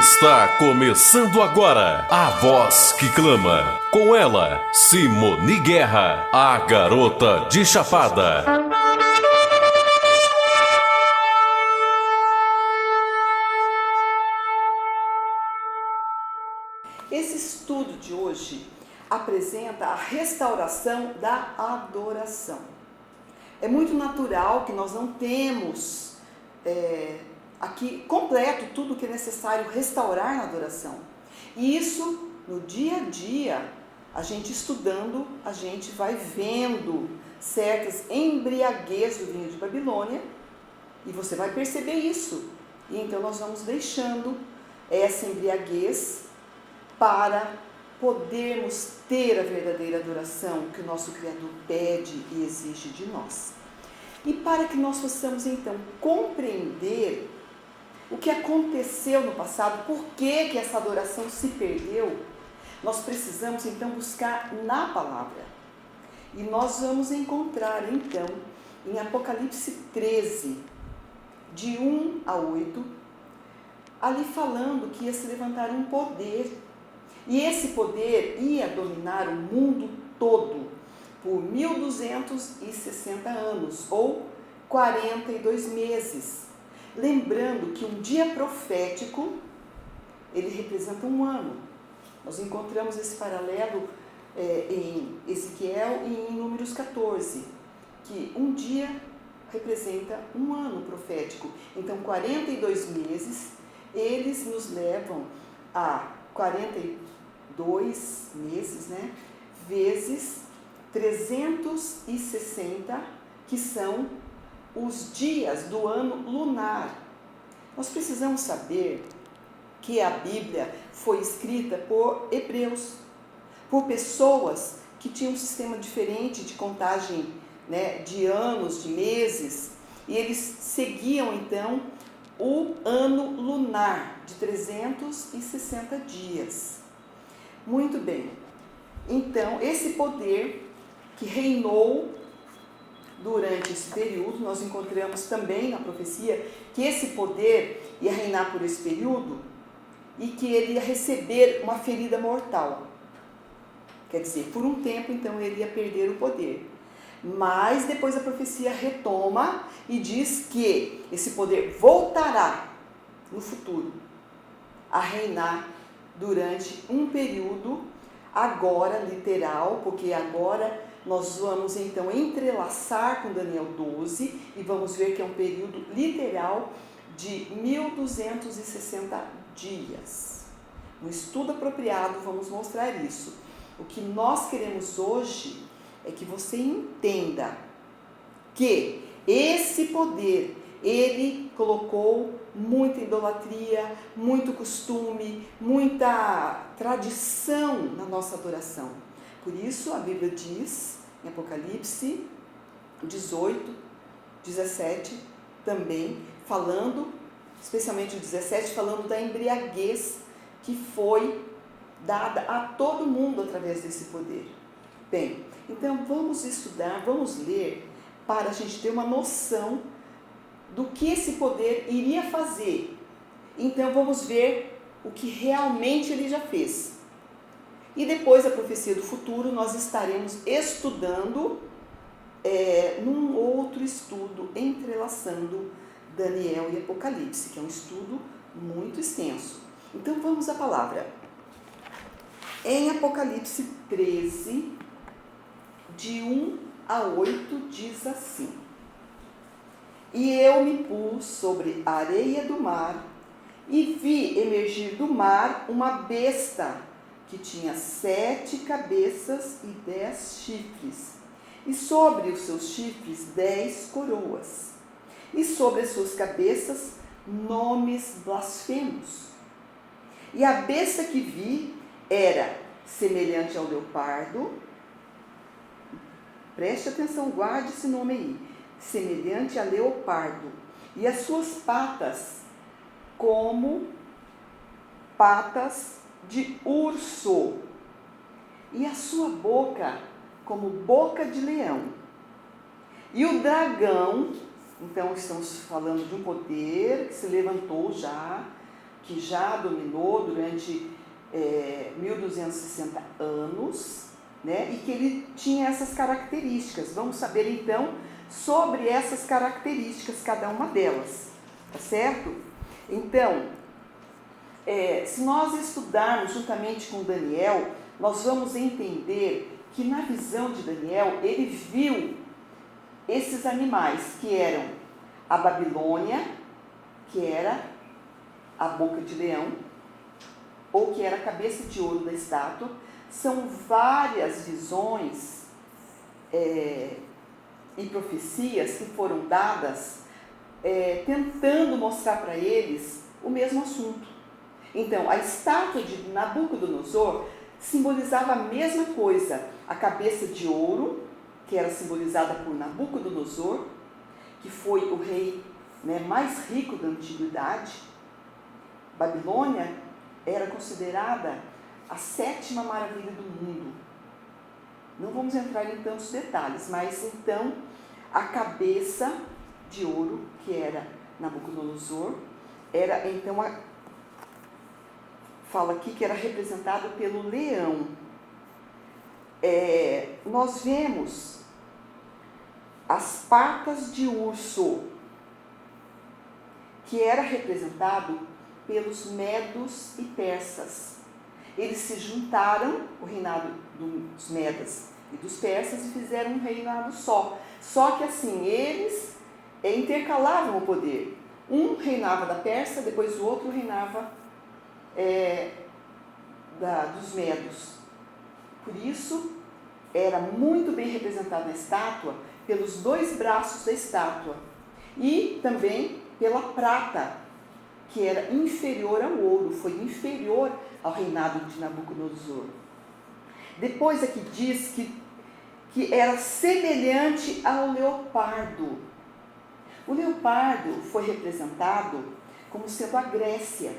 Está começando agora a Voz que Clama. Com ela, Simone Guerra, a garota de Chapada. Esse estudo de hoje apresenta a restauração da adoração. É muito natural que nós não temos aqui completo tudo o que é necessário restaurar na adoração. E isso, no dia a dia, a gente estudando, a gente vai vendo certas embriaguez do vinho de Babilônia e você vai perceber isso. E então nós vamos deixando essa embriaguez para podermos ter a verdadeira adoração que o nosso Criador pede e exige de nós. E para que nós possamos então compreender o que aconteceu no passado, por que essa adoração se perdeu, nós precisamos então buscar na palavra. E nós vamos encontrar então em Apocalipse 13, de 1 a 8, ali falando que ia se levantar um poder. E esse poder ia dominar o mundo todo por 1260 anos, ou 42 meses. Lembrando que um dia profético, ele representa um ano. Nós encontramos esse paralelo em Ezequiel e em Números 14, que um dia representa um ano profético. Então, 42 meses, eles nos levam a 42 meses, vezes 360, que são os dias do ano lunar. Nós precisamos saber que a Bíblia foi escrita por hebreus, por pessoas que tinham um sistema diferente de contagem, de anos, de meses, e eles seguiam então o ano lunar de 360 dias. Muito bem. Então, esse poder que reinou durante esse período, nós encontramos também na profecia que esse poder ia reinar por esse período e que ele ia receber uma ferida mortal. Quer dizer, por um tempo, então, ele ia perder o poder. Mas depois a profecia retoma e diz que esse poder voltará no futuro a reinar durante um período, agora literal, porque agora nós vamos então entrelaçar com Daniel 12 e vamos ver que é um período literal de 1260 dias. No estudo apropriado vamos mostrar isso. O que nós queremos hoje é que você entenda que esse poder, ele colocou muita idolatria, muito costume, muita tradição na nossa adoração. Por isso a Bíblia diz, em Apocalipse 18, 17, também falando, especialmente o 17, falando da embriaguez que foi dada a todo mundo através desse poder. Bem, então vamos estudar, vamos ler, para a gente ter uma noção do que esse poder iria fazer. Então vamos ver o que realmente ele já fez. E depois da profecia do futuro, nós estaremos estudando num outro estudo, entrelaçando Daniel e Apocalipse, que é um estudo muito extenso. Então vamos à palavra. Em Apocalipse 13, de 1 a 8, diz assim: E eu me pus sobre a areia do mar e vi emergir do mar uma besta que tinha 7 cabeças e 10 chifres, e sobre os seus chifres 10 coroas, e sobre as suas cabeças nomes blasfemos. E a besta que vi era semelhante ao leopardo. Preste atenção, guarde esse nome aí. Semelhante a leopardo. E as suas patas como patas de urso. E a sua boca como boca de leão. E o dragão, então estamos falando de um poder que se levantou já, que já dominou durante 1260 anos, né? E que ele tinha essas características. Vamos saber então sobre essas características, cada uma delas, tá certo? Então, se nós estudarmos juntamente com Daniel, nós vamos entender que na visão de Daniel, ele viu esses animais que eram a Babilônia, que era a boca de leão, ou que era a cabeça de ouro da estátua. São várias visões e profecias que foram dadas tentando mostrar para eles o mesmo assunto. Então, a estátua de Nabucodonosor simbolizava a mesma coisa, a cabeça de ouro, que era simbolizada por Nabucodonosor, que foi o rei, né, mais rico da antiguidade. Babilônia era considerada a 7ª maravilha do mundo. Não vamos entrar em tantos detalhes, mas então a cabeça de ouro, que era Nabucodonosor, era então fala aqui que era representado pelo leão. Nós vemos as patas de urso, que era representado pelos medos e persas. Eles se juntaram, o reinado dos medas e dos persas, e fizeram um reinado só. Só que assim, eles intercalavam o poder. Um reinava da Pérsia, depois o outro reinava dos medos. Por isso, era muito bem representado na estátua pelos 2 braços da estátua e também pela prata, que era inferior ao ouro, foi inferior ao reinado de Nabucodonosor. Depois aqui diz que era semelhante ao leopardo. O leopardo foi representado como sendo a Grécia.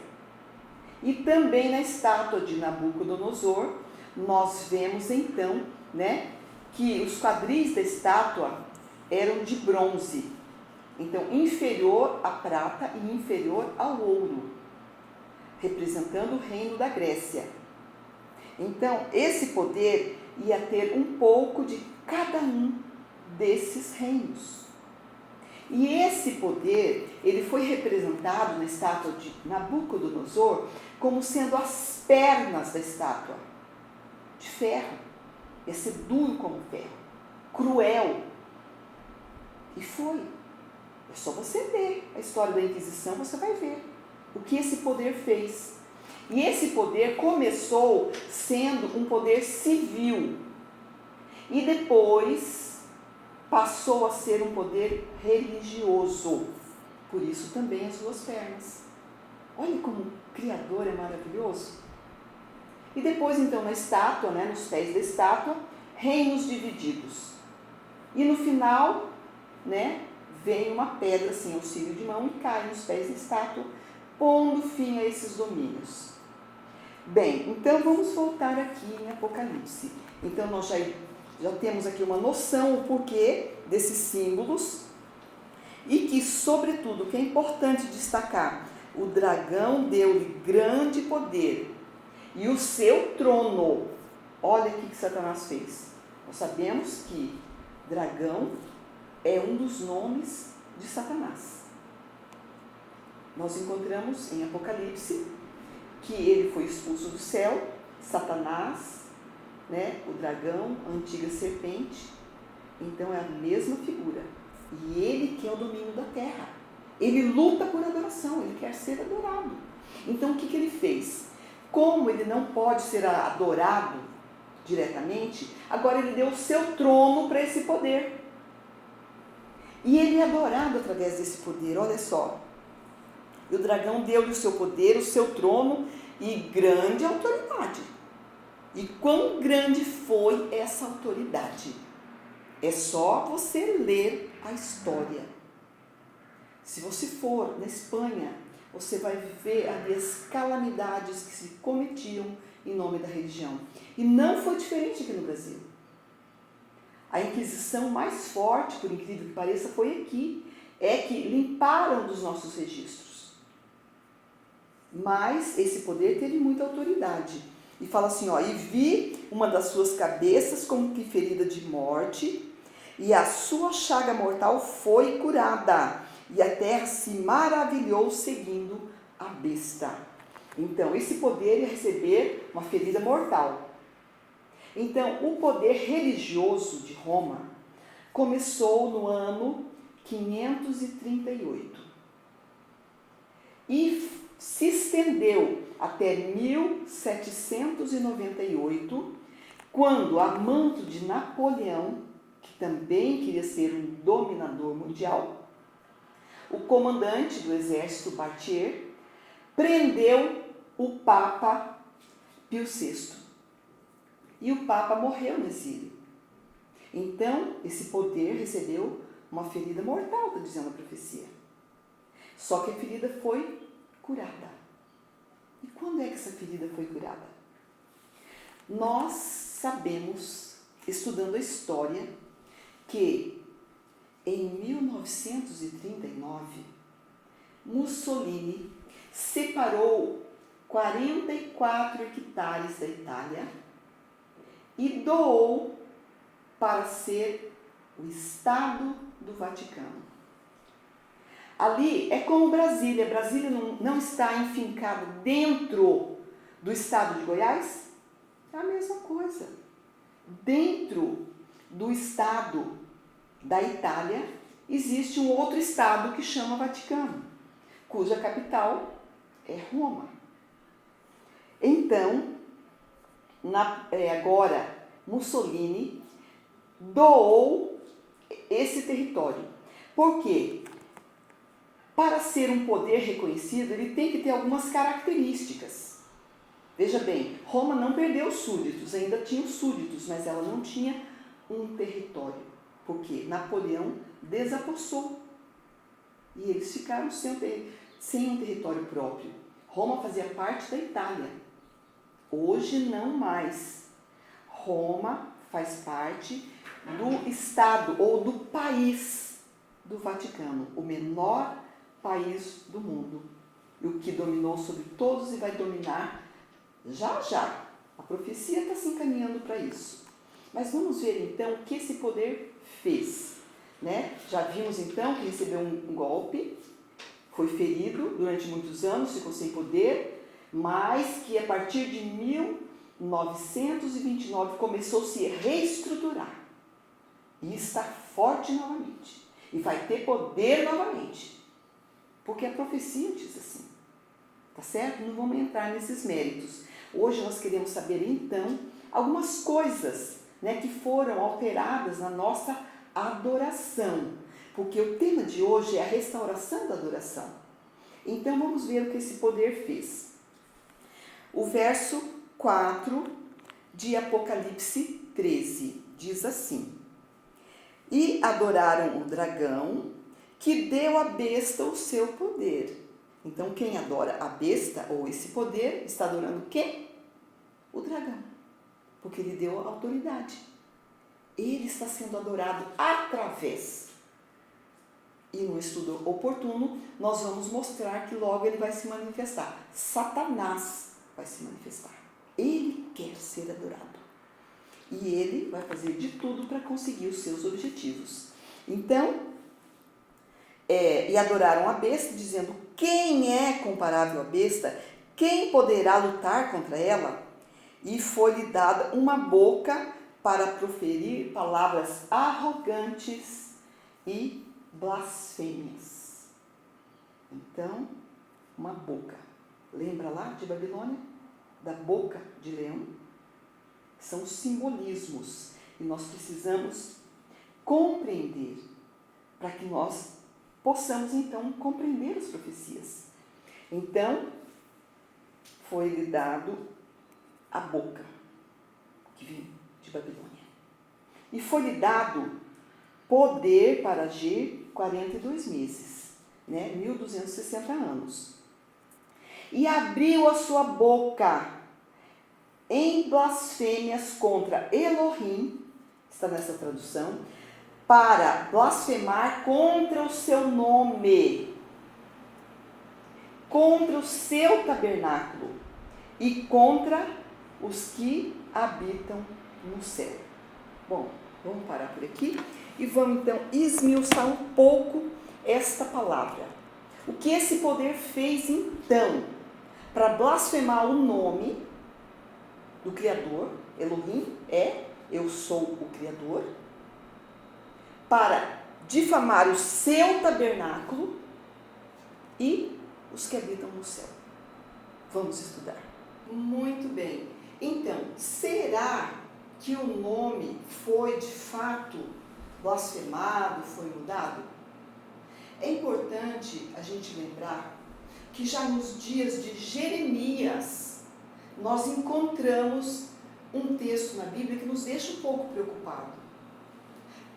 E também na estátua de Nabucodonosor, nós vemos então, né, que os quadris da estátua eram de bronze. Então, inferior à prata e inferior ao ouro, representando o reino da Grécia. Então, esse poder ia ter um pouco de cada um desses reinos. E esse poder, ele foi representado na estátua de Nabucodonosor como sendo as pernas da estátua, de ferro. Ia ser duro como ferro, cruel. E foi. É só você ler a história da Inquisição, você vai ver o que esse poder fez. E esse poder começou sendo um poder civil. E depois passou a ser um poder religioso. Por isso também as 2 pernas. Olha como o Criador é maravilhoso. E depois então na estátua, né, nos pés da estátua, reinos divididos. E no final, né, vem uma pedra assim, auxílio de mão, e cai nos pés da estátua, pondo fim a esses domínios. Bem, então vamos voltar aqui em Apocalipse. Então nós já temos aqui uma noção o porquê desses símbolos, e que, sobretudo, o que é importante destacar, o dragão deu-lhe grande poder, e o seu trono. Olha o que Satanás fez. Nós sabemos que dragão é um dos nomes de Satanás. Nós encontramos em Apocalipse que ele foi expulso do céu, Satanás, né, o dragão, a antiga serpente. Então é a mesma figura. E ele quer o domínio da terra. Ele luta por adoração, ele quer ser adorado. Então o que ele fez? Como ele não pode ser adorado diretamente, agora ele deu o seu trono para esse poder. E ele é adorado através desse poder, olha só. E o dragão deu-lhe o seu poder, o seu trono e grande autoridade. E quão grande foi essa autoridade? É só você ler a história. Se você for na Espanha, você vai ver ali as calamidades que se cometiam em nome da religião. E não foi diferente aqui no Brasil. A inquisição mais forte, por incrível que pareça, foi aqui. É que limparam dos nossos registros. Mas esse poder teve muita autoridade. E fala assim, ó, e vi uma das suas cabeças como que ferida de morte, e a sua chaga mortal foi curada, e a terra se maravilhou seguindo a besta. Então, esse poder ia receber uma ferida mortal. Então, o poder religioso de Roma começou no ano 538 e se estendeu até 1798, quando, a mando de Napoleão, que também queria ser um dominador mundial, o comandante do exército Bartier prendeu o Papa Pio VI. E o Papa morreu no exílio. Então, esse poder recebeu uma ferida mortal, está dizendo a profecia. Só que a ferida foi curada. E quando é que essa ferida foi curada? Nós sabemos, estudando a história, que em 1939, Mussolini separou 44 hectares da Itália e doou para ser o Estado do Vaticano. Ali é como Brasília. Brasília não está enfincada dentro do Estado de Goiás? É a mesma coisa. Dentro do Estado da Itália existe um outro Estado que chama Vaticano, cuja capital é Roma. Então, agora, Mussolini doou esse território. Por quê? Para ser um poder reconhecido, ele tem que ter algumas características. Veja bem, Roma não perdeu súditos, ainda tinha os súditos, mas ela não tinha um território. Porque Napoleão desapossou. E eles ficaram sem um território próprio. Roma fazia parte da Itália. Hoje não mais. Roma faz parte do Estado ou do país do Vaticano, o menor país do mundo, e o que dominou sobre todos e vai dominar já já. A profecia está se encaminhando para isso. Mas vamos ver então o que esse poder fez. Né? Já vimos então que recebeu um golpe, foi ferido durante muitos anos, ficou sem poder, mas que a partir de 1929 começou a se reestruturar e está forte novamente e vai ter poder novamente, porque a profecia diz assim, tá certo? Não vamos entrar nesses méritos. Hoje nós queremos saber então algumas coisas, né, que foram alteradas na nossa adoração, porque o tema de hoje é a restauração da adoração. Então vamos ver o que esse poder fez. O verso 4 de Apocalipse 13 diz assim: e adoraram o dragão, que deu à besta o seu poder. Então quem adora a besta ou esse poder está adorando quem? O dragão, porque ele deu a autoridade. Ele está sendo adorado através. E no estudo oportuno, nós vamos mostrar que logo ele vai se manifestar. Satanás vai se manifestar. Ele quer ser adorado. E ele vai fazer de tudo para conseguir os seus objetivos. Então, e adoraram a besta, dizendo: quem é comparável à besta? Quem poderá lutar contra ela? E foi-lhe dada uma boca para proferir palavras arrogantes e blasfêmias. Então, uma boca. Lembra lá de Babilônia? Da boca de leão? São simbolismos. E nós precisamos compreender para que nós possamos, então, compreender as profecias. Então, foi-lhe dado a boca, que vem de Babilônia. E foi-lhe dado poder para agir 42 meses, né? 1260 anos. E abriu a sua boca em blasfêmias contra Elohim, está nessa tradução, para blasfemar contra o seu nome, contra o seu tabernáculo e contra os que habitam no céu. Bom, vamos parar por aqui e vamos então esmiuçar um pouco esta palavra. O que esse poder fez então para blasfemar o nome do Criador? Elohim é eu sou o Criador. Para difamar o seu tabernáculo e os que habitam no céu. Vamos estudar. Muito bem. Então, será que o nome foi de fato blasfemado, foi mudado? É importante a gente lembrar que já nos dias de Jeremias, nós encontramos um texto na Bíblia que nos deixa um pouco preocupado.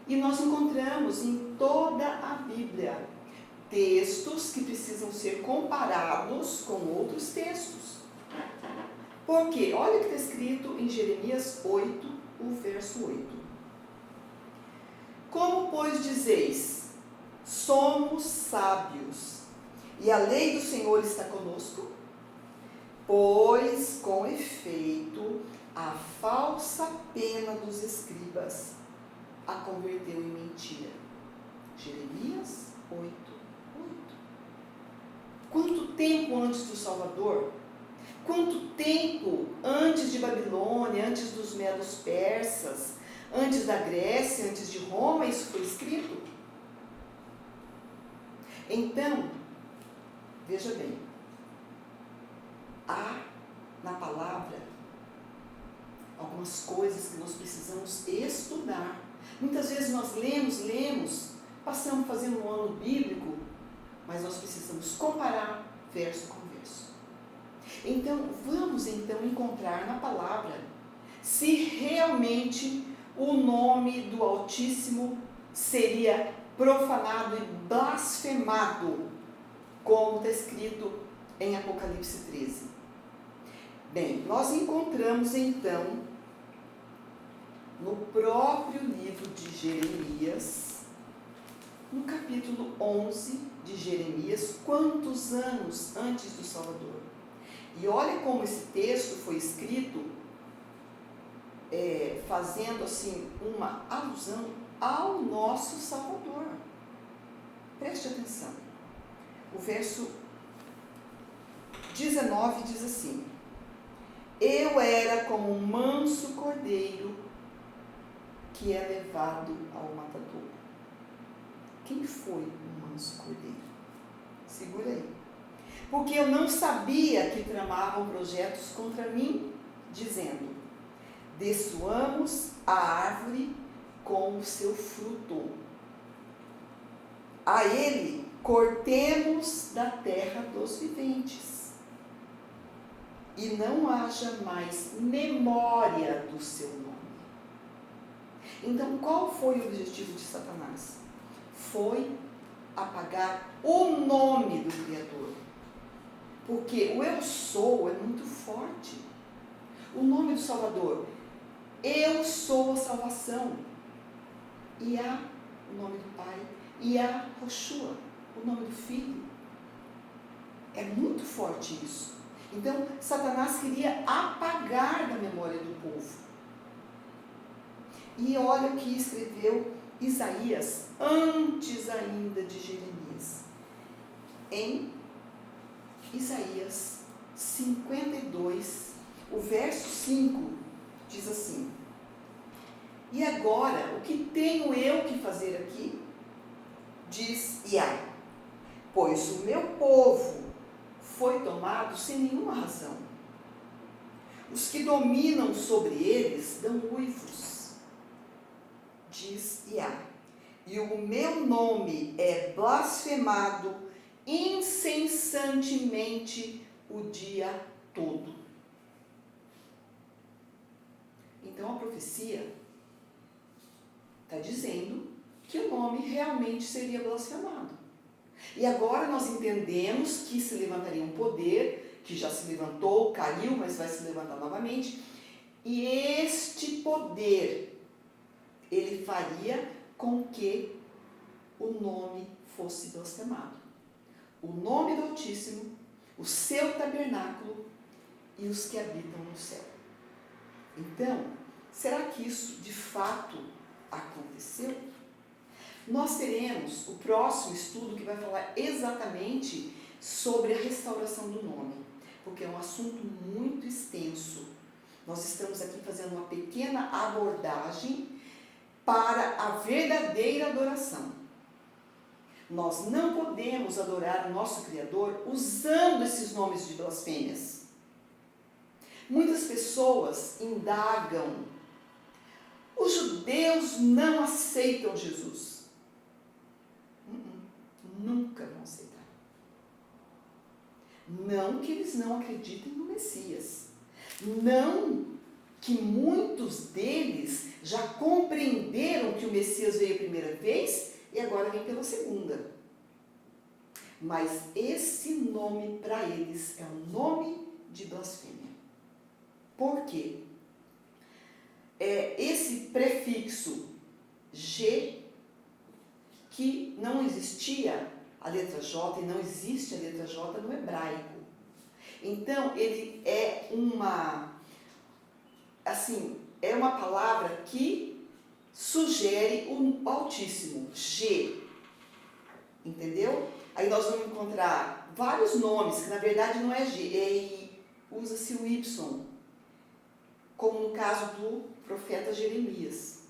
E nós encontramos em toda a Bíblia textos que precisam ser comparados com outros textos. Por quê? Olha o que está escrito em Jeremias 8, o verso 8. Como, pois, dizeis, somos sábios, e a lei do Senhor está conosco? Pois, com efeito, a falsa pena dos escribas a converteu em mentira. Jeremias 8, 8. Quanto tempo antes do Salvador? Quanto tempo antes de Babilônia, antes dos medos persas, antes da Grécia, antes de Roma, isso foi escrito? Então, veja bem, há na palavra algumas coisas que nós precisamos estudar. Muitas vezes nós lemos, passamos fazendo um ano bíblico, mas nós precisamos comparar verso com verso. Então, vamos encontrar na palavra se realmente o nome do Altíssimo seria profanado e blasfemado, como está escrito em Apocalipse 13. Bem, nós encontramos então no próprio livro de Jeremias, no capítulo 11 de Jeremias, quantos anos antes do Salvador. E olha como esse texto foi escrito, fazendo assim uma alusão ao nosso Salvador. Preste atenção. O verso 19 diz assim: eu era como um manso cordeiro que é levado ao matador. Quem foi o manso cordeiro? Segura aí. Porque eu não sabia que tramavam projetos contra mim, dizendo, destruamos a árvore com o seu fruto. A ele cortemos da terra dos viventes. E não haja mais memória do seu nome. Então, qual foi o objetivo de Satanás? Foi apagar o nome do Criador. Porque o eu sou é muito forte. O nome do Salvador, eu sou a salvação. E há o nome do Pai, e há Yoshua, o nome do Filho. É muito forte isso. Então, Satanás queria apagar da memória do povo. E olha o que escreveu Isaías, antes ainda de Jeremias. Em Isaías 52, o verso 5, diz assim: e agora, o que tenho eu que fazer aqui? Diz Iá, pois o meu povo foi tomado sem nenhuma razão. Os que dominam sobre eles dão uivos, diz Iá, e o meu nome é blasfemado incessantemente o dia todo. Então a profecia está dizendo que o nome realmente seria blasfemado. E agora nós entendemos que se levantaria um poder, que já se levantou, caiu, mas vai se levantar novamente. E este poder ele faria com que o nome fosse blasfemado. O nome do Altíssimo, o seu tabernáculo e os que habitam no céu. Então, será que isso de fato aconteceu? Nós teremos o próximo estudo que vai falar exatamente sobre a restauração do nome, porque é um assunto muito extenso. Nós estamos aqui fazendo uma pequena abordagem para a verdadeira adoração. Nós não podemos adorar o nosso Criador usando esses nomes de blasfêmias. Muitas pessoas indagam: os judeus não aceitam Jesus. Nunca vão aceitar. Não que eles não acreditem no Messias. Não que muitos deles já compreenderam que o Messias veio a primeira vez e agora vem pela segunda. Mas esse nome para eles é um nome de blasfêmia. Por quê? Esse prefixo G, que não existia a letra J e não existe a letra J no hebraico. Então, ele é uma palavra que sugere o Altíssimo, G. Entendeu? Aí nós vamos encontrar vários nomes, que na verdade não é G, usa-se o Y, como no caso do profeta Jeremias.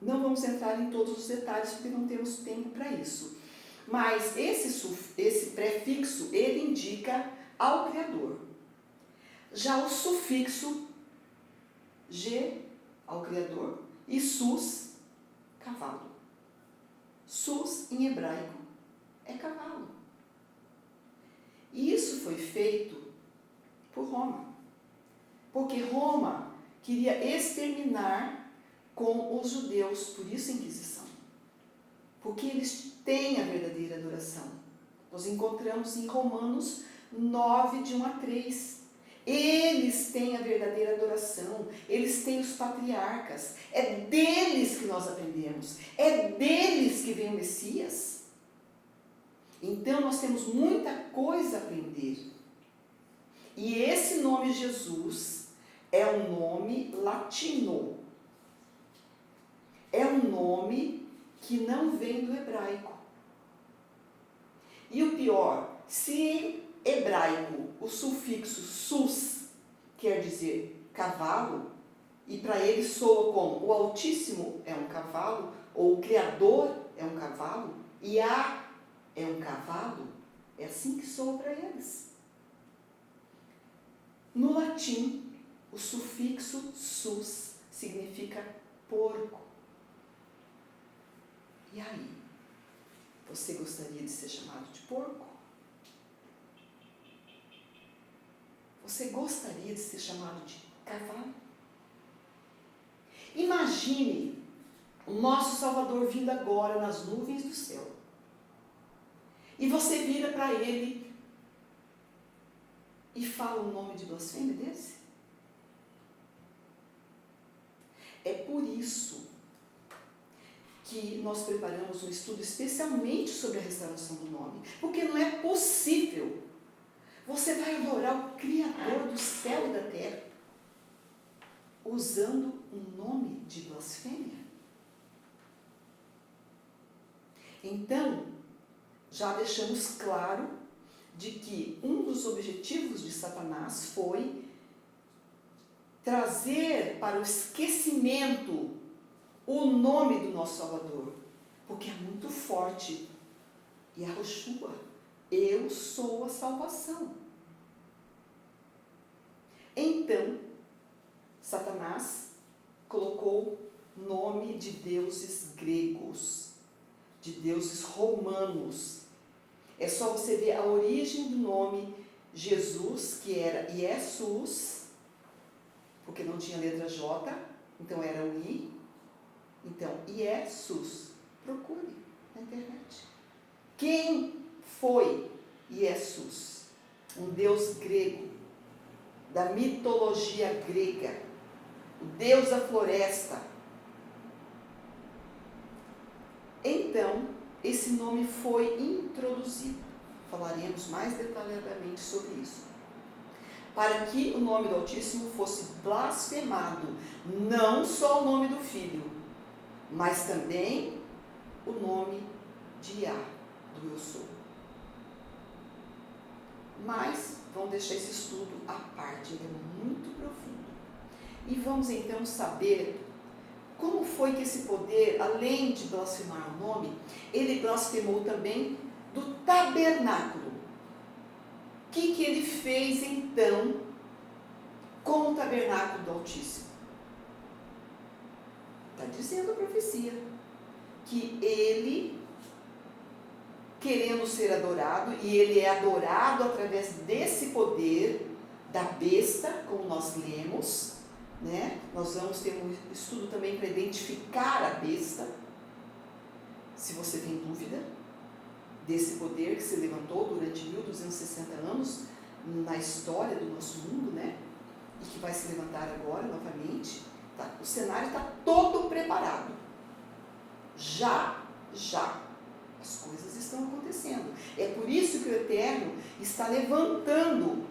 Não vamos entrar em todos os detalhes, porque não temos tempo para isso. Mas esse prefixo, ele indica ao Criador. Já o sufixo G, ao Criador, e sus, cavalo. Sus, em hebraico, é cavalo. E isso foi feito por Roma. Porque Roma queria exterminar com os judeus, por isso a Inquisição. Porque eles têm a verdadeira adoração. Nós encontramos em Romanos 9, de 1 a 3. Eles têm a verdadeira adoração, eles têm os patriarcas, é deles que nós aprendemos, é deles que vem o Messias. Então nós temos muita coisa a aprender. E esse nome Jesus é um nome latino. É um nome que não vem do hebraico. E o pior, se em hebraico o sufixo sus quer dizer cavalo, e para ele soa como o Altíssimo é um cavalo, ou o Criador é um cavalo, Iá é um cavalo, é assim que soa para eles. No latim, o sufixo sus significa porco. E aí? Você gostaria de ser chamado de porco? Você gostaria de ser chamado de cavalo? Imagine o nosso Salvador vindo agora nas nuvens do céu. E você vira para ele e fala um nome de blasfêmia desse? É por isso que nós preparamos um estudo especialmente sobre a restauração do nome. Porque não é possível. Você vai adorar o Criador do céu e da terra usando um nome de blasfêmia? Então, já deixamos claro de que um dos objetivos de Satanás foi trazer para o esquecimento o nome do nosso Salvador, porque é muito forte. E Yahushua, eu sou a salvação. Então, Satanás colocou nome de deuses gregos, de deuses romanos. É só você ver a origem do nome Jesus, que era Jesus, porque não tinha letra J, então era o I. Então, Jesus. Procure na internet. Quem foi Jesus? Um deus grego, da mitologia grega. o Deus da floresta. Então, esse nome foi introduzido. Falaremos mais detalhadamente sobre isso. Para que o nome do Altíssimo fosse blasfemado, não só o nome do Filho, mas também o nome de Yah, do Eu Sou. Mas vamos deixar esse estudo à parte, ele é muito profundo. E vamos então saber como foi que esse poder, além de blasfemar o nome, ele blasfemou também do tabernáculo. O que ele fez então com o tabernáculo do Altíssimo? Está dizendo a profecia que ele, querendo ser adorado, e ele é adorado através desse poder da besta, como nós lemos, né? Nós vamos ter um estudo também para identificar a besta, se você tem dúvida desse poder que se levantou durante 1260 anos na história do nosso mundo, né? E que vai se levantar agora novamente. Tá? O cenário está todo preparado. Já as coisas estão acontecendo. É por isso que o Eterno está levantando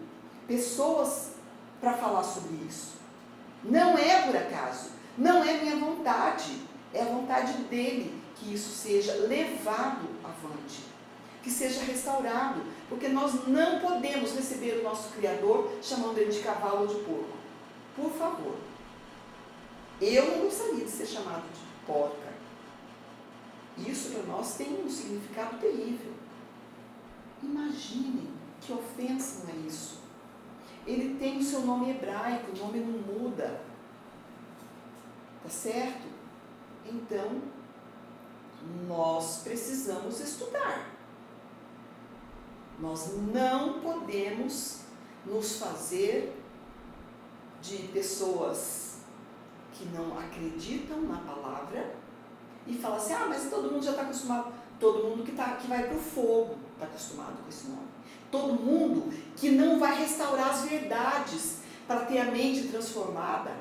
pessoas para falar sobre isso. Não é por acaso, não é minha vontade, é a vontade dele que isso seja levado avante, que seja restaurado, porque nós não podemos receber o nosso Criador chamando ele de cavalo ou de porco. Por favor. Eu não gostaria de ser chamado de porca. Isso para nós tem um significado terrível. Imaginem que ofensa não é isso. Ele tem o seu nome hebraico, o nome não muda. Tá certo? Então, nós precisamos estudar. Nós não podemos nos fazer de pessoas que não acreditam na palavra e falar assim, mas todo mundo já está acostumado, todo mundo que vai para o fogo está acostumado com esse nome. Todo mundo que não vai restaurar as verdades para ter a mente transformada,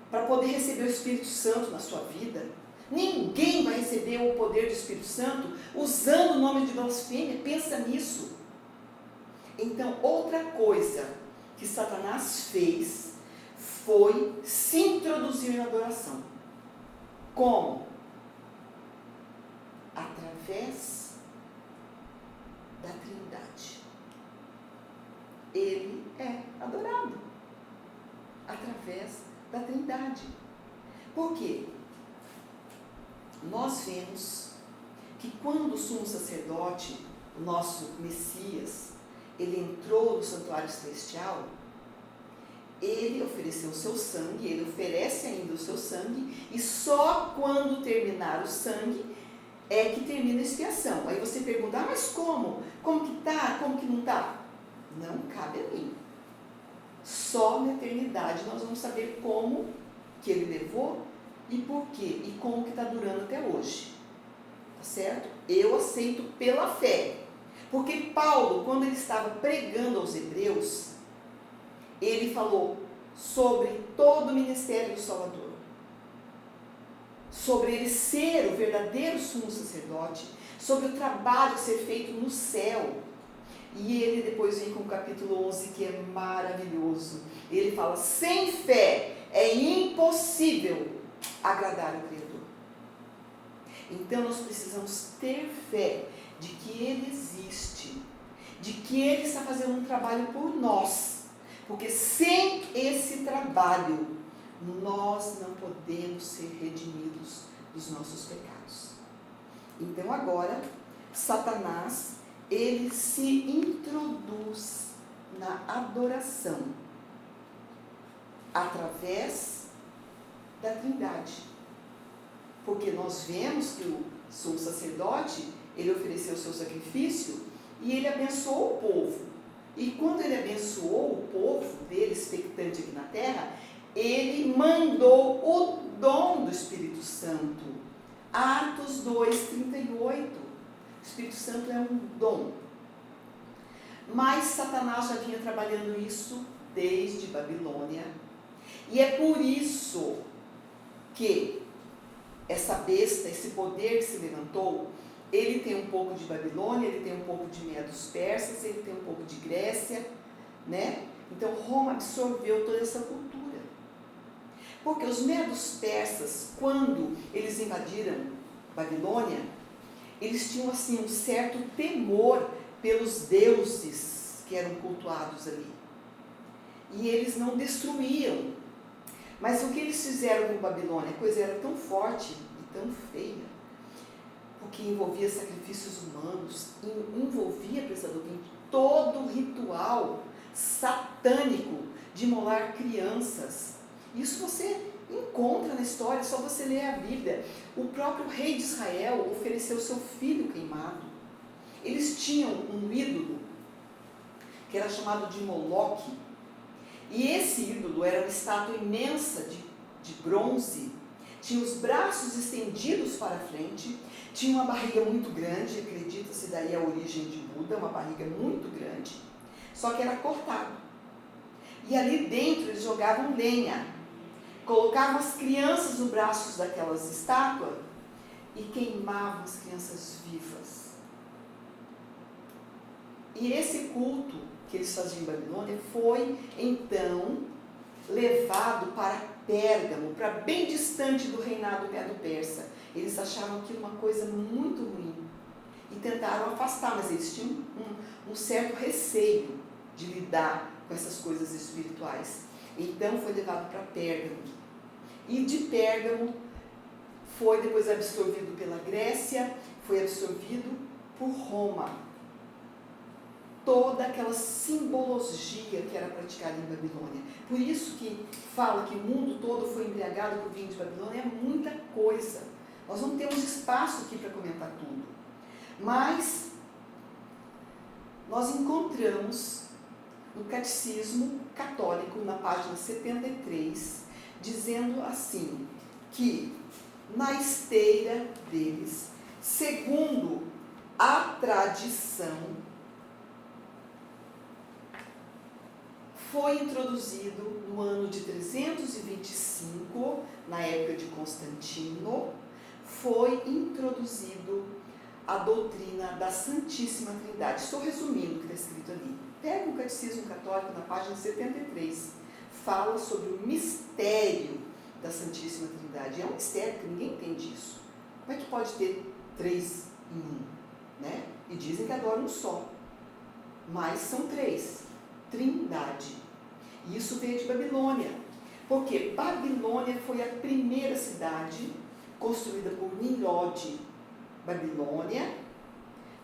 para poder receber o Espírito Santo na sua vida. Ninguém vai receber o poder do Espírito Santo usando o nome de blasfêmia. Pensa nisso. Então, outra coisa que Satanás fez foi se introduzir na adoração. Como? Através da Trindade. Ele é adorado através da Trindade. Por quê? Nós vemos que quando o sumo sacerdote, o nosso Messias, ele entrou no santuário celestial, ele ofereceu o seu sangue, ele oferece ainda o seu sangue, e só quando terminar o sangue é que termina a expiação. Aí você pergunta, mas como? Como que tá? Como que não tá? Não cabe a mim. Só na eternidade nós vamos saber como que ele levou e por quê, e como que está durando até hoje. Tá certo? Eu aceito pela fé. Porque Paulo, quando ele estava pregando aos hebreus, ele falou sobre todo o ministério do Salvador. Sobre ele ser o verdadeiro sumo sacerdote, sobre o trabalho a ser feito no céu. E ele depois vem com o capítulo 11, que é maravilhoso. Ele fala, sem fé é impossível agradar o Criador. Então nós precisamos ter fé de que Ele existe, de que Ele está fazendo um trabalho por nós, porque sem esse trabalho nós não podemos ser redimidos dos nossos pecados. Então agora Satanás, ele se introduz na adoração através da Trindade, porque nós vemos que o sumo sacerdote, ele ofereceu o seu sacrifício e ele abençoou o povo. E quando ele abençoou o povo dele, expectante aqui na terra, ele mandou o dom do Espírito Santo. Atos 2:38. O Espírito Santo é um dom. Mas Satanás já vinha trabalhando isso desde Babilônia. E é por isso que essa besta, esse poder que se levantou, ele tem um pouco de Babilônia, ele tem um pouco de Medos persas, ele tem um pouco de Grécia, né? Então Roma absorveu toda essa cultura. Porque os Medos persas, quando eles invadiram Babilônia, eles tinham assim um certo temor pelos deuses que eram cultuados ali. E eles não destruíam. Mas o que eles fizeram com Babilônia? A coisa era tão forte e tão feia, porque envolvia sacrifícios humanos, envolvia, prestador ouvinte, todo o ritual satânico de imolar crianças. Isso você encontra na história, só você ler a Bíblia. O próprio rei de Israel ofereceu seu filho queimado. Eles tinham um ídolo que era chamado de Moloque, e esse ídolo era uma estátua imensa de bronze, tinha os braços estendidos para frente, tinha uma barriga muito grande, acredita-se daí a origem de Buda, uma barriga muito grande, só que era cortado. E ali dentro eles jogavam lenha, colocavam as crianças nos braços daquelas estátuas e queimavam as crianças vivas. E esse culto que eles faziam em Babilônia foi então levado para Pérgamo, para bem distante do reinado medo-persa. Eles achavam aquilo uma coisa muito ruim e tentaram afastar, mas eles tinham um certo receio de lidar com essas coisas espirituais. Então foi levado para Pérgamo. E de Pérgamo foi depois absorvido pela Grécia, foi absorvido por Roma. Toda aquela simbologia que era praticada em Babilônia. Por isso que fala que o mundo todo foi embriagado por vinho de Babilônia, é muita coisa. Nós não temos espaço aqui para comentar tudo. Mas nós encontramos no Catecismo Católico, na página 73, dizendo assim, que na esteira deles, segundo a tradição, foi introduzido no ano de 325, na época de Constantino, foi introduzido a doutrina da Santíssima Trindade. Estou resumindo o que está escrito ali. Pega o Catecismo Católico na página 73, fala sobre o mistério da Santíssima Trindade. É um mistério que ninguém entende isso. Como é que pode ter três em um? Né? E dizem que adoram um só, mas são três. Trindade. E isso veio de Babilônia, porque Babilônia foi a primeira cidade construída por Nimrod. Babilônia,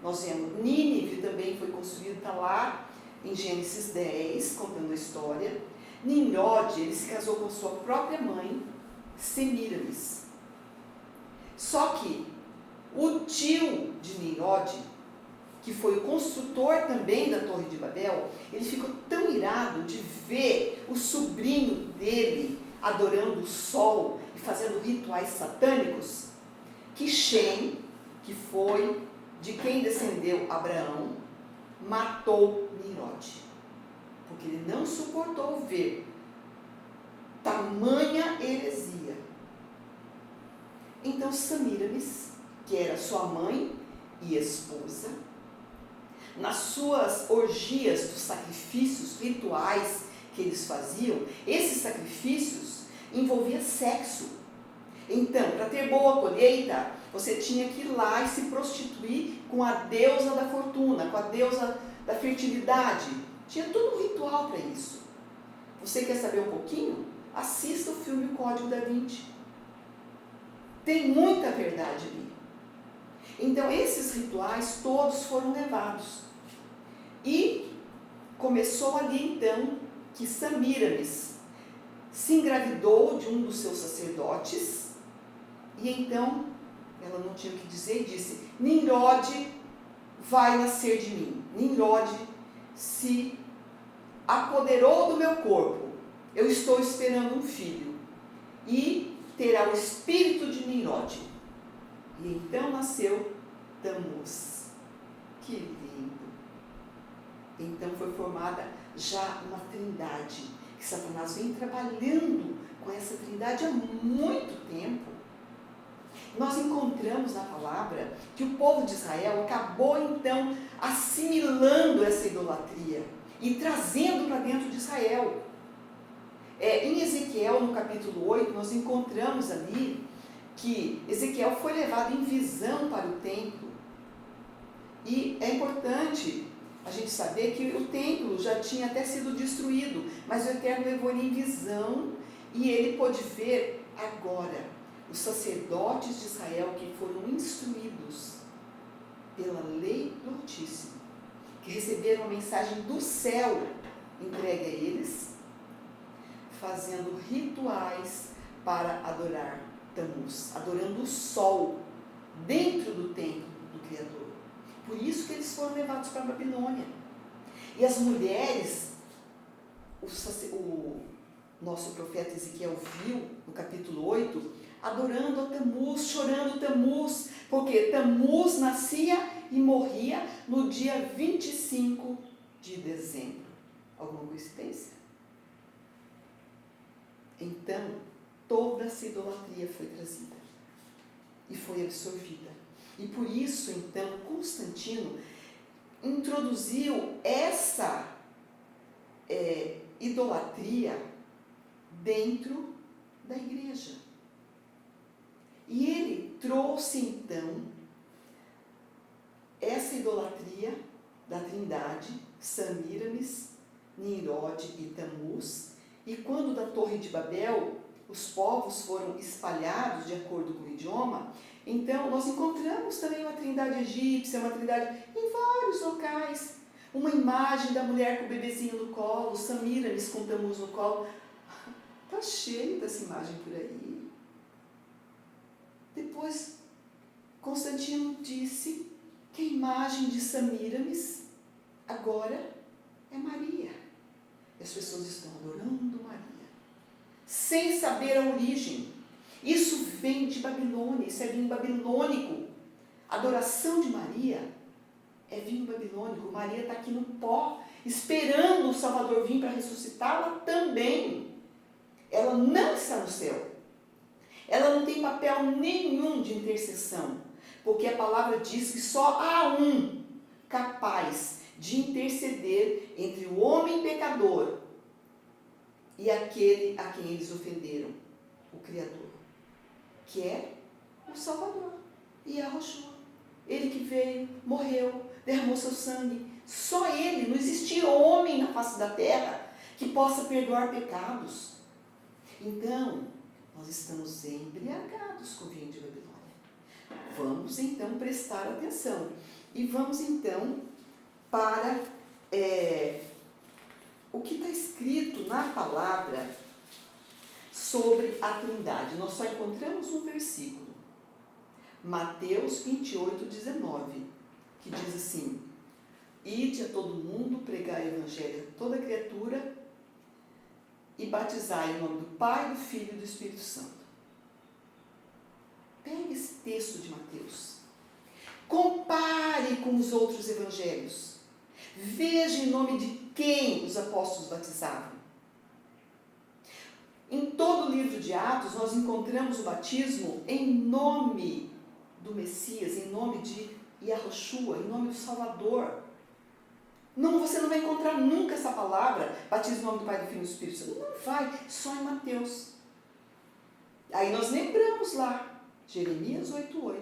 nós vemos, Nínive também foi construída, está lá em Gênesis 10, contando a história. Nimrod, ele se casou com sua própria mãe, Semíramis. Só que o tio de Nimrod, que foi o construtor também da Torre de Babel, ele ficou tão irado de ver o sobrinho dele adorando o sol e fazendo rituais satânicos, que Shem, que foi de quem descendeu Abraão, matou Nimrod. Porque ele não suportou ver tamanha heresia. Então Semíramis, que era sua mãe e esposa, nas suas orgias dos sacrifícios rituais que eles faziam, esses sacrifícios envolviam sexo. Então, para ter boa colheita, você tinha que ir lá e se prostituir com a deusa da fortuna, com a deusa da fertilidade. Tinha todo um ritual para isso. Você quer saber um pouquinho? Assista o filme O Código da Vinci. Tem muita verdade ali. Então, esses rituais todos foram levados. E começou ali, então, que Semíramis se engravidou de um dos seus sacerdotes, e então, ela não tinha o que dizer e disse, Nimrod vai nascer de mim. Nimrod se apoderou do meu corpo. Eu estou esperando um filho. E terá o espírito de Nimrod. E então nasceu Tammuz. Que lindo! Então foi formada já uma trindade, que que Satanás vem trabalhando com essa trindade há muito tempo. Nós encontramos na palavra que o povo de Israel acabou então assimilando essa idolatria e trazendo para dentro de Israel. Em Ezequiel, no capítulo 8, nós encontramos ali que Ezequiel foi levado em visão para o templo. E é importante a gente saber que o templo já tinha até sido destruído, mas o Eterno levou ele em visão e ele pôde ver agora os sacerdotes de Israel que foram instruídos pela lei do Altíssimo, que receberam a mensagem do céu entregue a eles, fazendo rituais para adorar Tammuz, adorando o sol dentro do templo do Criador. Por isso que eles foram levados para a Babilônia. E as mulheres, o nosso profeta Ezequiel viu, no capítulo 8, adorando a Tammuz, chorando Tammuz, porque Tammuz nascia e morria no dia 25 de dezembro. Alguma coincidência? Então, toda essa idolatria foi trazida e foi absorvida. E por isso, então, Constantino introduziu essa idolatria dentro da igreja. E ele trouxe, então, essa idolatria da trindade, Semíramis, Nimrod e Tammuz. E quando da Torre de Babel, os povos foram espalhados de acordo com o idioma, então nós encontramos também uma trindade egípcia, uma trindade em vários locais. Uma imagem da mulher com o bebezinho no colo, Semíramis com Tammuz no colo. Está cheio dessa imagem por aí. Depois, Constantino disse que a imagem de Semíramis agora é Maria. E as pessoas estão adorando Maria, sem saber a origem. Isso vem de Babilônia, isso é vinho babilônico. A adoração de Maria é vinho babilônico. Maria está aqui no pó, esperando o Salvador vir para ressuscitá-la também. Ela não está no céu. Ela não tem papel nenhum de intercessão, porque a palavra diz que só há um capaz de interceder entre o homem pecador e aquele a quem eles ofenderam, o Criador, que é o Salvador, Yahushua. Ele que veio, morreu, derramou seu sangue. Só ele, não existia homem na face da terra que possa perdoar pecados. Então, nós estamos embriagados com o vinho de Babilônia. Vamos então prestar atenção. E vamos então para o que está escrito na palavra sobre a Trindade. Nós só encontramos um versículo, Mateus 28, 19, que diz assim: ide a todo mundo, pregai o evangelho a toda criatura e batizai em nome do Pai, do Filho e do Espírito Santo. Pegue esse texto de Mateus, compare com os outros evangelhos, veja em nome de quem os apóstolos batizavam. Em todo o livro de Atos, nós encontramos o batismo em nome do Messias, em nome de Yahushua, em nome do Salvador. Não, você não vai encontrar nunca essa palavra, batismo em nome do Pai, do Filho e do Espírito Santo. Não vai, só em Mateus. Aí nós lembramos lá, Jeremias 8:8.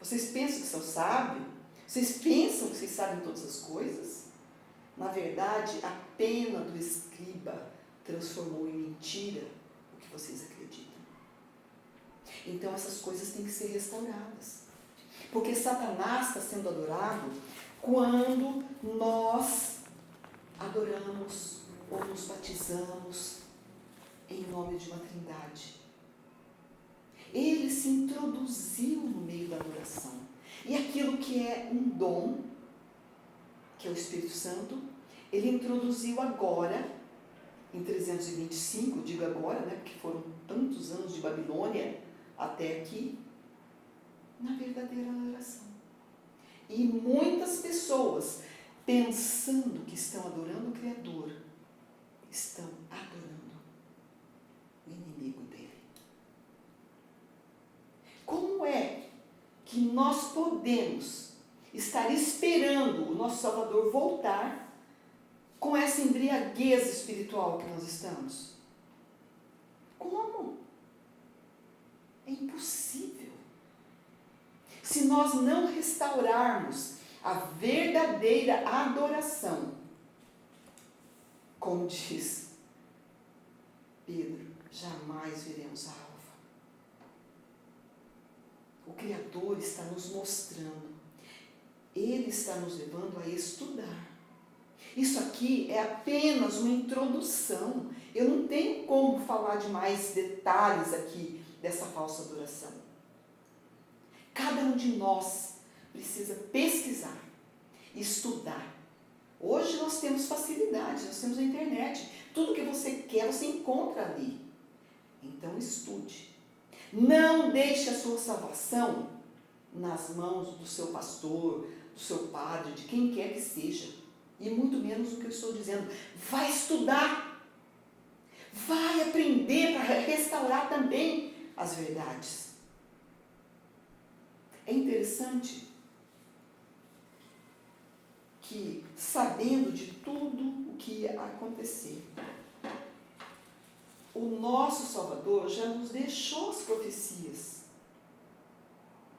Vocês pensam que são sábios? Vocês pensam que vocês sabem todas as coisas? Na verdade, a pena do escriba transformou em mentira o que vocês acreditam. Então essas coisas têm que ser restauradas. Porque Satanás está sendo adorado quando nós adoramos ou nos batizamos em nome de uma trindade. Ele se introduziu no meio da adoração. E aquilo que é um dom, que é o Espírito Santo, ele introduziu agora, em 325, digo agora, né, porque foram tantos anos de Babilônia até aqui, na verdadeira adoração. E muitas pessoas, pensando que estão adorando o Criador, estão adorando o inimigo dele. Como é que nós podemos estar esperando o nosso Salvador voltar com essa embriaguez espiritual que nós estamos? Como? É impossível. Se nós não restaurarmos a verdadeira adoração, como diz Pedro, jamais veremos a alva. O Criador está nos mostrando, Ele está nos levando a estudar. Isso aqui é apenas uma introdução. Eu não tenho como falar de mais detalhes aqui dessa falsa adoração. Cada um de nós precisa pesquisar, estudar. Hoje nós temos facilidade, nós temos a internet. Tudo que você quer, você encontra ali. Então estude. Não deixe a sua salvação nas mãos do seu pastor, do seu padre, de quem quer que seja. E muito menos o que eu estou dizendo. Vai estudar. Vai aprender para restaurar também as verdades. É interessante que, sabendo de tudo o que ia acontecer, o nosso Salvador já nos deixou as profecias.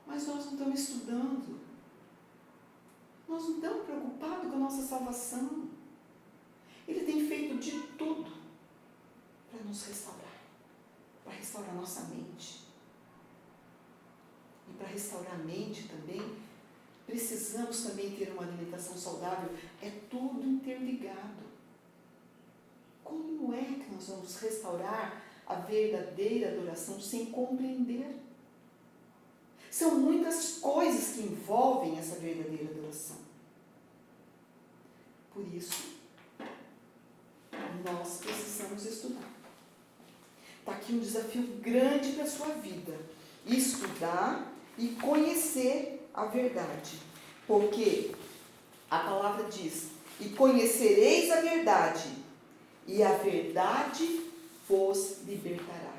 Mas nós não estamos estudando. Nós não estamos preocupados com a nossa salvação. Ele tem feito de tudo para nos restaurar. Para restaurar nossa mente. E para restaurar a mente também, precisamos também ter uma alimentação saudável. É tudo interligado. Como é que nós vamos restaurar a verdadeira adoração sem compreender? São muitas coisas que envolvem essa verdadeira adoração. Por isso, nós precisamos estudar. Está aqui um desafio grande para a sua vida. Estudar e conhecer a verdade. Porque a palavra diz, e conhecereis a verdade, e a verdade vos libertará.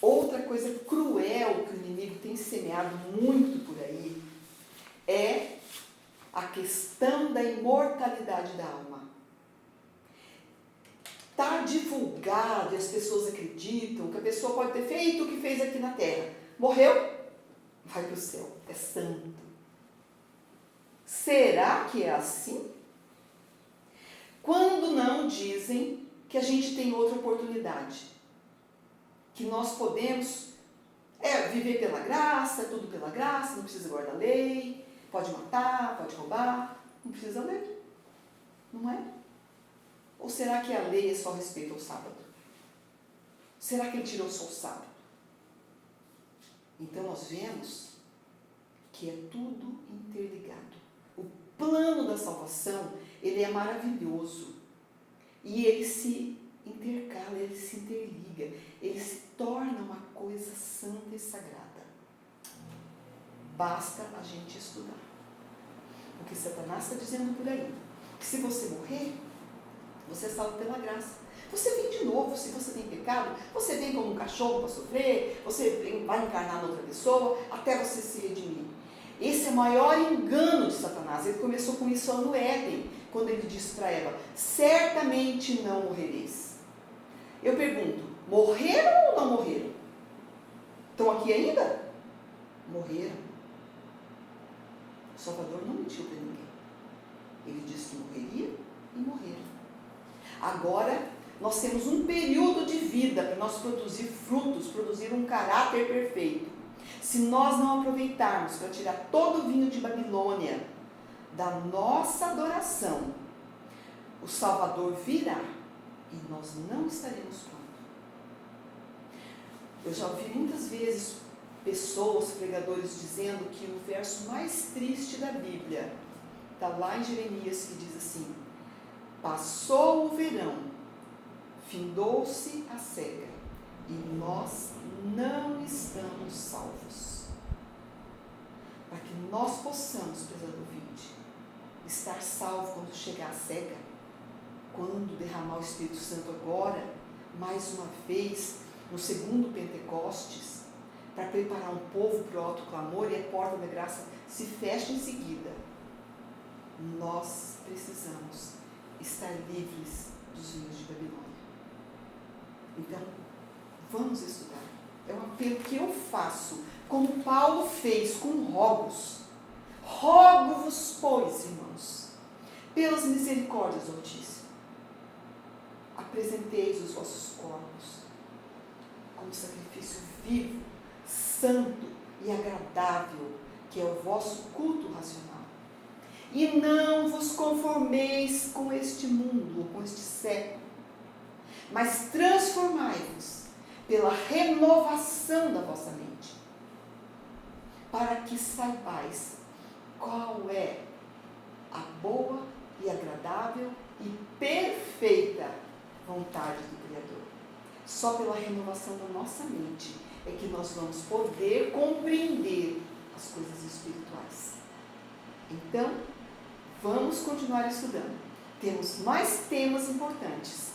Outra coisa cruel que o inimigo tem semeado muito por aí é a questão da imortalidade da alma. Está divulgado e as pessoas acreditam que a pessoa pode ter feito o que fez aqui na terra. Morreu, vai para o céu, é santo. Será que é assim? Quando não dizem que a gente tem outra oportunidade, que nós podemos viver pela graça, tudo pela graça, não precisa guardar lei, pode matar, pode roubar, não precisa ler, não é? Ou será que a lei é só respeito ao sábado? Será que ele tirou só o sábado? Então nós vemos que é tudo interligado. O plano da salvação, ele é maravilhoso. E ele se intercala, ele se interliga, ele se torna uma coisa santa e sagrada. Basta a gente estudar. Porque Satanás está dizendo por aí, que se você morrer, você é salvo pela graça. Você vem de novo, se você tem pecado, você vem como um cachorro para sofrer, você vai encarnar noutra pessoa, até você se redimir. Esse é o maior engano de Satanás. Ele começou com isso lá no Éden, quando ele disse para Eva, certamente não morrereis. Eu pergunto, morreram ou não morreram? Estão aqui ainda? Morreram. O Salvador não mentiu para ninguém. Ele disse que morreria e morreram. Agora, nós temos um período de vida para nós produzir frutos, produzir um caráter perfeito. Se nós não aproveitarmos para tirar todo o vinho de Babilônia da nossa adoração, o Salvador virá e nós não estaremos prontos. Eu já ouvi muitas vezes pessoas, pregadores, dizendo que o verso mais triste da Bíblia está lá em Jeremias, que diz assim, passou o verão, findou-se a cega, e nós não estamos salvos. Para que nós possamos, prezado ouvinte, estar salvo quando chegar a cega, quando derramar o Espírito Santo agora, mais uma vez, no segundo Pentecostes, para preparar um povo para o alto clamor e a porta da graça se fecha em seguida. Nós precisamos estar livres dos vinhos de Babilônia. Então, vamos estudar. É um apelo que eu faço, como Paulo fez com Rogos. Rogo-vos, pois, irmãos, pelas misericórdias do Altíssimo, apresenteis os vossos corpos como sacrifício vivo, santo e agradável, que é o vosso culto racional. E não vos conformeis com este mundo, ou com este século, mas transformai-vos pela renovação da vossa mente, para que saibais qual é a boa e agradável e perfeita vontade do Criador. Só pela renovação da nossa mente é que nós vamos poder compreender as coisas espirituais. Então, vamos continuar estudando. Temos mais temas importantes.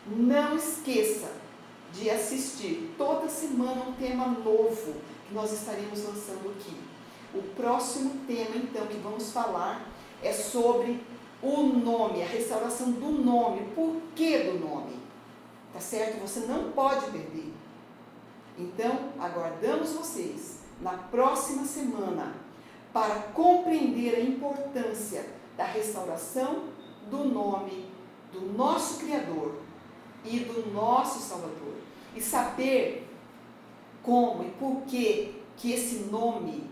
Não esqueça de assistir toda semana um tema novo que nós estaremos lançando aqui. O próximo tema, então, que vamos falar é sobre o nome, a restauração do nome, o porquê do nome. Tá certo? Você não pode perder. Então, aguardamos vocês na próxima semana para compreender a importância da restauração do nome do nosso Criador e do nosso Salvador. E saber como e por que esse nome,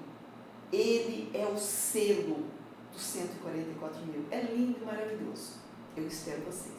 ele é o selo dos 144 mil. É lindo e maravilhoso. Eu espero vocês.